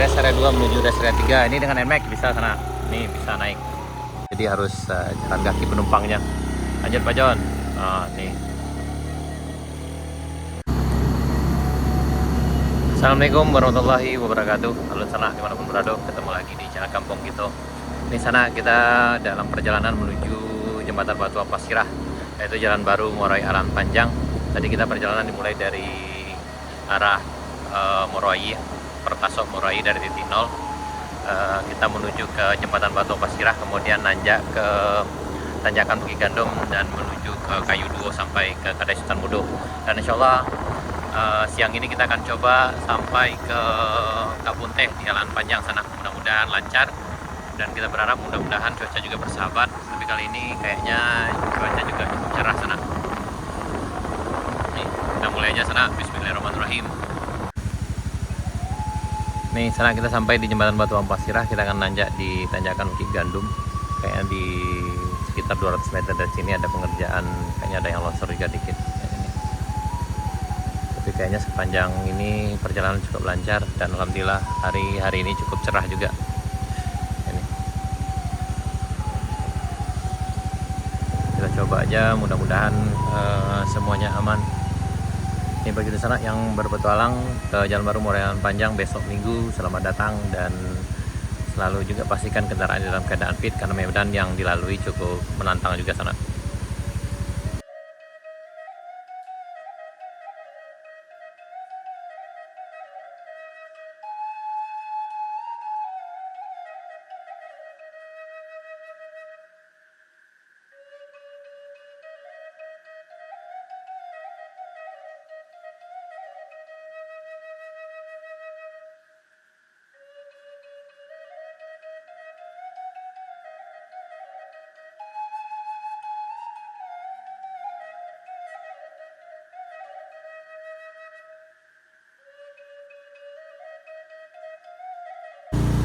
rest area 2 menuju rest area 3. Ini dengan NMAX bisa sana. Ini bisa naik. Jadi harus jalan kaki penumpangnya. Lanjut Pak John. Nih. Assalamualaikum warahmatullahi wabarakatuh. Halo sana dimanapun berada, ketemu lagi di channel Kampung Gitu. Ini sana kita dalam perjalanan menuju Jembatan Batu Ampas Sirah, yaitu Jalan Baru Morai Aran Panjang. Tadi kita perjalanan dimulai dari arah Morai, Pertasok Morai dari titik 0. Kita menuju ke Jembatan Batu Ampas Sirah, kemudian nanjak ke Tanjakan Bukit Gandum dan menuju ke Kayu Duo sampai ke Kadai Sultan Mudo. Dan insya Allah siang ini kita akan coba sampai ke Kebun Teh di Aran Panjang sana. Mudah-mudahan lancar dan kita berharap mudah-mudahan cuaca juga bersahabat. Tapi kali ini kayaknya cuaca juga cukup cerah sana. Nih, kita mulai aja sana. Bismillahirrahmanirrahim. Nih, sana kita sampai di Jembatan Batu Ampas Sirah. Kita akan nanjak di Tanjakan Bukit Gandum. Kayaknya di sekitar 200 meter dari sini ada pengerjaan. Kayaknya ada yang longsor juga dikit. Tapi kayaknya sepanjang ini perjalanan cukup lancar dan alhamdulillah hari ini cukup cerah juga. Ini. Kita coba aja, mudah-mudahan semuanya aman. Ini bagi di sana yang berpetualang ke Jalan Baru Morai Aran Panjang besok Minggu, selamat datang, dan selalu juga pastikan kendaraan dalam keadaan fit karena medan yang dilalui cukup menantang juga sana.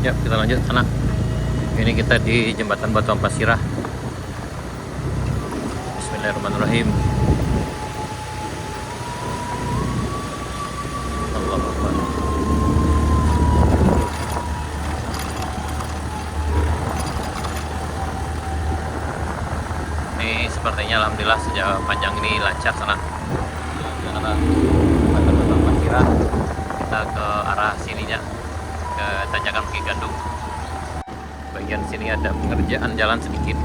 Yuk kita lanjut sana. Ini kita di Jembatan Batu Ampas Sirah. Bismillahirrahmanirrahim. Allahu Akbar. Ini sepertinya alhamdulillah sejak panjang ini lancar sana. Karena Jembatan Batu Ampas Sirah kita ke arah sininya, ke Tanjakan Bukit Gandum. Bagian sini ada pengerjaan jalan sedikit.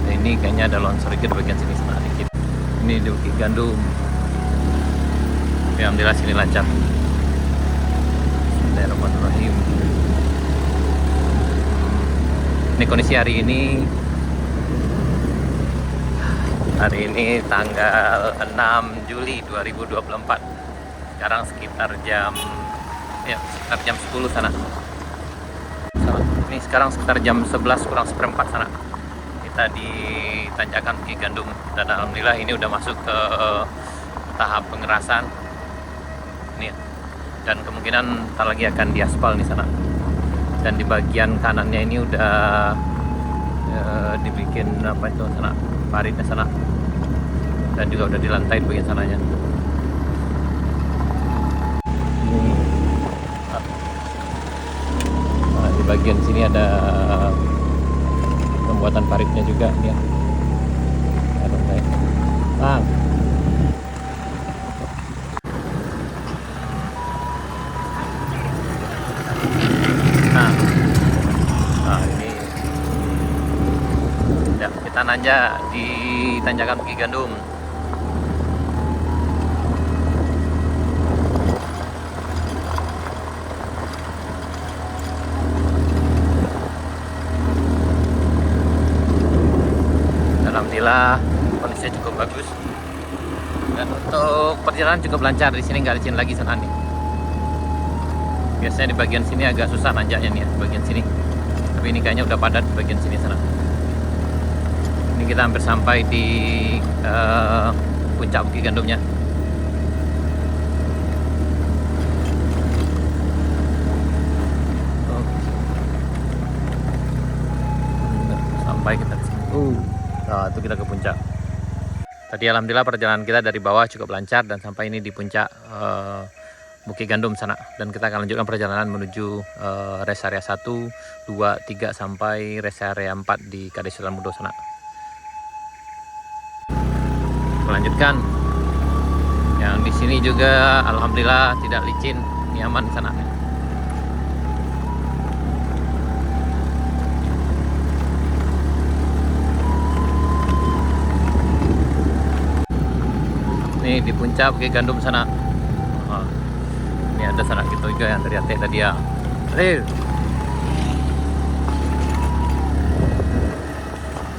Ini kayaknya ada longsor sedikit bagian sini sana dikit. Ini di Bukit Gandum. Ya, alhamdulillah sini lancar. Bismillahirrahmanirrahim. Ini kondisi hari ini tanggal 6 Juli 2024. Sekarang sekitar jam 10 sana. Ini sekarang sekitar jam 11 kurang seperempat sana. Kita di Tanjakan Bukit Gandum dan alhamdulillah ini udah masuk ke tahap pengerasan. Nih. Dan kemungkinan ntar lagi akan diaspal nih sana. Dan di bagian kanannya ini udah dibikin apa itu sana, paritnya sana. Dan juga udah dilantai di bagian sananya. Di bagian sini ada pembuatan paritnya juga ya. Bang. Nah, ini ya, kita nanjak di Tanjakan Bukit Gandum. Alhamdulillah kondisinya cukup bagus dan untuk perjalanan cukup lancar. Di sini nggak licin lagi sana nih. Biasanya di bagian sini agak susah nanjaknya nih ya, bagian sini. Tapi ini kayaknya udah padat di bagian sini sana. Ini kita hampir sampai di puncak Bukit Gandumnya. Sampai kita di sini. Nah, itu kita ke puncak. Tadi alhamdulillah perjalanan kita dari bawah cukup lancar dan sampai ini di puncak Bukit Gandum sana, dan kita akan lanjutkan perjalanan menuju rest area 1, 2, 3 sampai rest area 4 di Kades Sultan Mudo sana. Melanjutkan. Yang di sini juga alhamdulillah tidak licin, nyaman sana. Ini di puncak Bukit Gandum sana. Ini ada sana gitu juga yang dari tadi ya.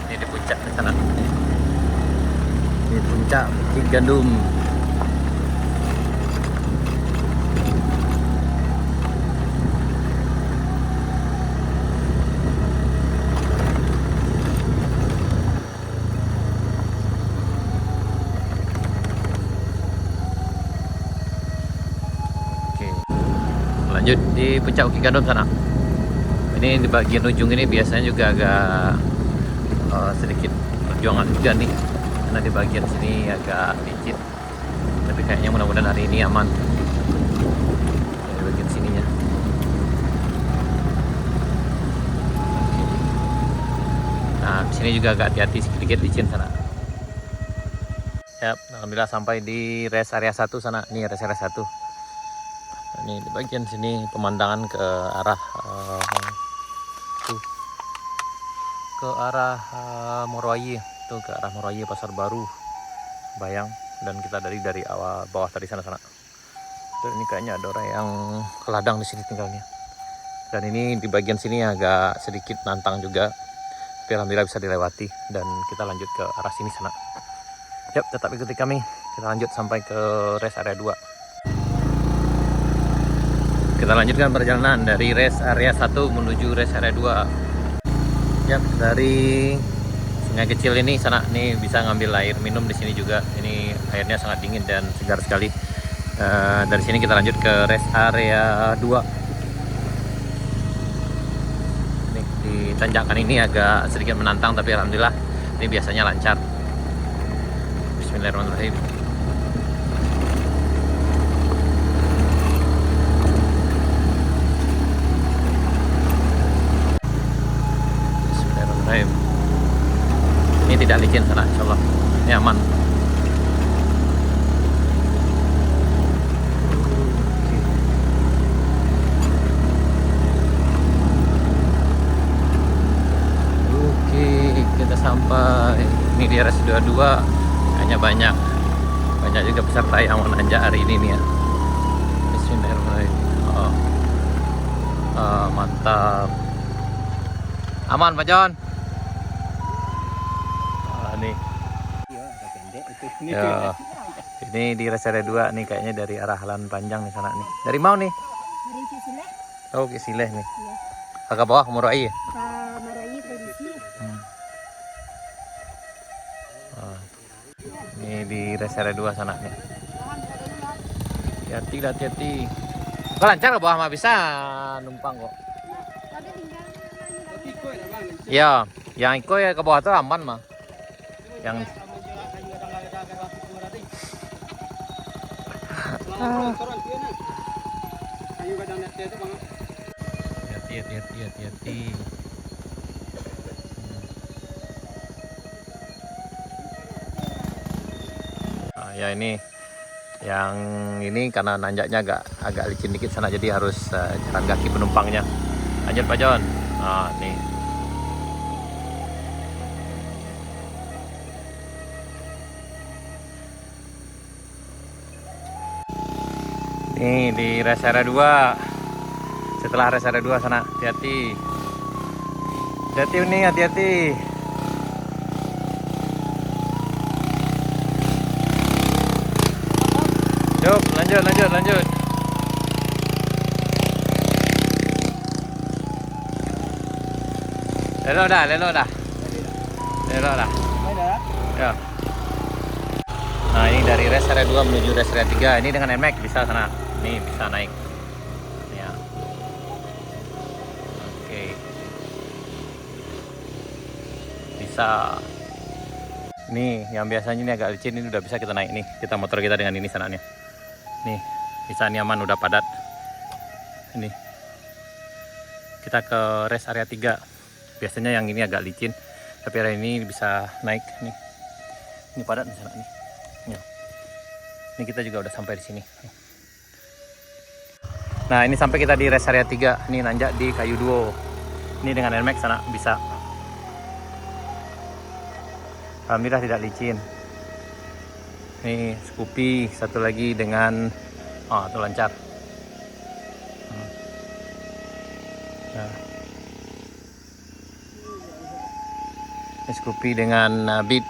Ini di puncak di sana. Ini puncak Bukit Gandum. Lanjut di puncak Bukit Gandum sana. Ini di bagian ujung ini biasanya juga agak sedikit perjuangan juga nih, karena di bagian sini agak licin. Tapi kayaknya mudah-mudahan hari ini aman di bagian sininya. Nah, di sini juga agak hati-hati, sedikit licin sana. Yap, alhamdulillah sampai di rest area 1 sana. Nih rest area 1. Ini di bagian sini pemandangan ke arah Morowali, tuh ke arah Morowali, Pasar Baru, Bayang, dan kita dari awal bawah tadi sana. Dan ini kayaknya ada orang yang ke ladang di sini tinggalnya. Dan ini di bagian sini agak sedikit nantang juga, tapi alhamdulillah bisa dilewati, dan kita lanjut ke arah sini sana. Yap, tetap ikuti kami. Kita lanjut sampai ke rest area 2. Kita lanjutkan perjalanan dari rest area 1 menuju rest area 2. Yap, dari sungai kecil ini sana nih bisa ngambil air minum di sini juga. Ini airnya sangat dingin dan segar sekali. Dari sini kita lanjut ke rest area 2. Ini di tanjakan ini agak sedikit menantang, tapi alhamdulillah ini biasanya lancar. Bismillahirrahmanirrahim. Ini tidak licin sana, insyaallah ini aman. Oke, kita sampai. Ini di RS 22. Kayaknya banyak juga peserta yang menanjak hari ini nih ya. Bismillahirrahmanirrahim. Mantap. Aman Pak John. Nih. Ya, ini di rest area 2 nih, kayaknya dari arah Halan Panjang nih sana nih. Dari mau nih? Dari Cisileh. Oh, ke Sileh nih. Iya. Agak bawah ke Morowali ya? Ke Morowali prediksi. Ini di rest area 2 sana nih. Hati-hati. Kok lancar ke bawah mah bisa numpang kok. Ya, yang ikut ya ke bawah tuh aman mah. Yang hati-hati. Ya ini yang ini karena nanjaknya agak licin dikit sana, jadi harus jalan kaki penumpangnya. Lanjut Pak John. Nah, nih. Nih di rest area 2. Setelah rest area 2 sana, hati-hati. Hati-hati. Yuk, lanjut. Lelo dah. Ya. Nah, ini dari rest area 2 menuju rest area 3. Ini dengan NMAX bisa sana. Nih bisa naik. Ya. Oke. Bisa. Nih, yang biasanya ini agak licin, ini udah bisa kita naik nih. Kita motor kita dengan ini sananya. Nih, Bisa nyaman, udah padat. Ini kita ke rest area 3. Biasanya yang ini agak licin, tapi area ini bisa naik nih. Ini padat di sana nih. Ini kita juga udah sampai di sini. Nah, ini sampai kita di rest area 3. Ini nanjak di Kayu Duo. Ini dengan NMAX sana bisa. Alhamdulillah tidak licin. Ini Scoopy, satu lagi dengan itu lancar. Nah. Ini Scoopy dengan Beat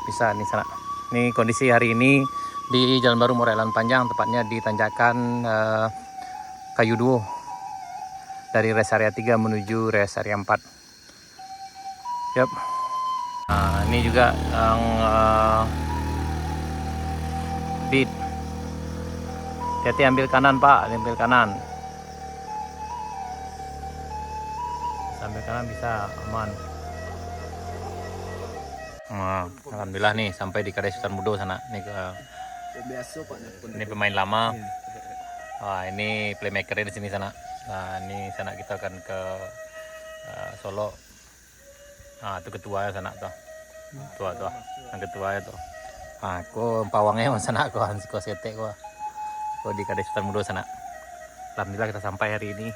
bisa nih sana. Ini kondisi hari ini di Jalan Baru Morelan Panjang, tepatnya di tanjakan Kayu Duo dari rest area 3 menuju rest area 4. Yap. Nah, ini juga yang Beat. Hati-hati ambil kanan Pak, ambil kanan. Sambil kanan bisa aman. Nah, alhamdulillah nih sampai di Kedai Sultan Budo sana. Ini ini pemain lama. Wah, ini playmakernya di sini sana. Nah, ini sana kita akan ke Solo. Nah, itu ketua sana tuh. Tua tuh. Yang ketua itu. Ah, aku pawangnya mas sana aku Hansko Sete aku. Aku di Kedai Sultan Budo sana. Alhamdulillah kita sampai hari ini.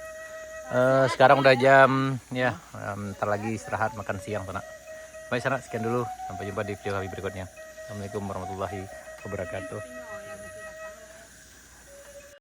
Sekarang udah jam ya, ntar lagi istirahat makan siang sana. Baik sana, sekian dulu. Sampai jumpa di video kami berikutnya. Assalamualaikum warahmatullahi wabarakatuh.